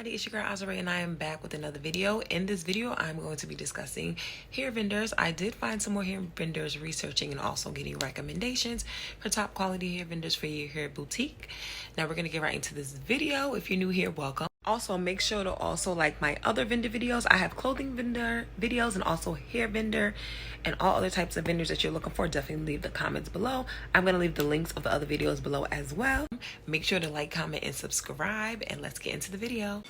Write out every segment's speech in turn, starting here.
everybody, it's your girl Azure and I am back with another video. In this video, I'm going to be discussing hair vendors. I did find some more hair vendors researching and also getting recommendations for top quality hair vendors for your hair boutique. Now we're going to get right into this video. If you're new here, welcome. Also, make sure to also like my other vendor videos. I have clothing vendor videos and also hair vendor and all other types of vendors that you're looking for. Definitely leave the comments below. I'm going to leave the links of the other videos below as well. Make sure to like, comment, and subscribe, and let's get into the video.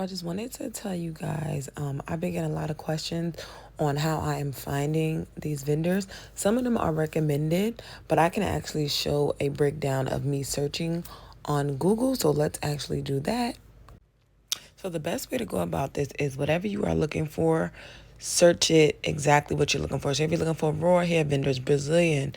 I just wanted to tell you guys, I've been getting a lot of questions on how I am finding these vendors. Some of them are recommended, but I can actually show a breakdown of me searching on Google. So let's actually do that. So the best way to go about this is whatever you are looking for, search it exactly what you're looking for. So if you're looking for raw hair vendors, Brazilian,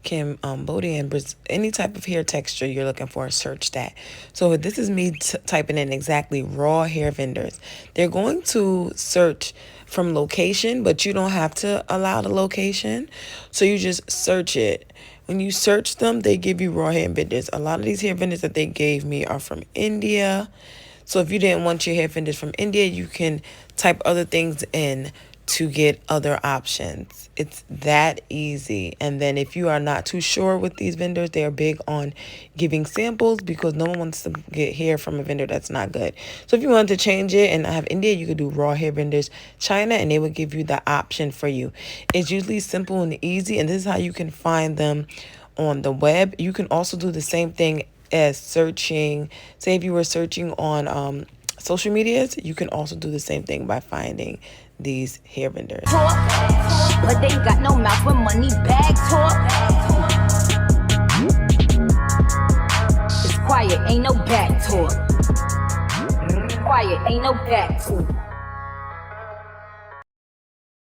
Cambodian, any type of hair texture you're looking for, search that. So this is me typing in exactly raw hair vendors. They're going to search from location, but you don't have to allow the location. So you just search it. When you search them, they give you raw hair vendors. A lot of these hair vendors that they gave me are from India. So if you didn't want your hair vendors from India, you can type other things in to get other options. It's that easy. And then if you are not too sure with these vendors, they are big on giving samples because no one wants to get hair from a vendor that's not good. So if you wanted to change it and have India, you could do raw hair vendors China, and they would give you the option for you. It's usually simple and easy, and this is how you can find them on the web. You can also do the same thing as searching. Say if you were searching on social medias, you can also do the same thing by finding these hair vendors. Talk, but they got no mouth when money bag talk. It's quiet, ain't no back talk. Quiet, ain't no back talk.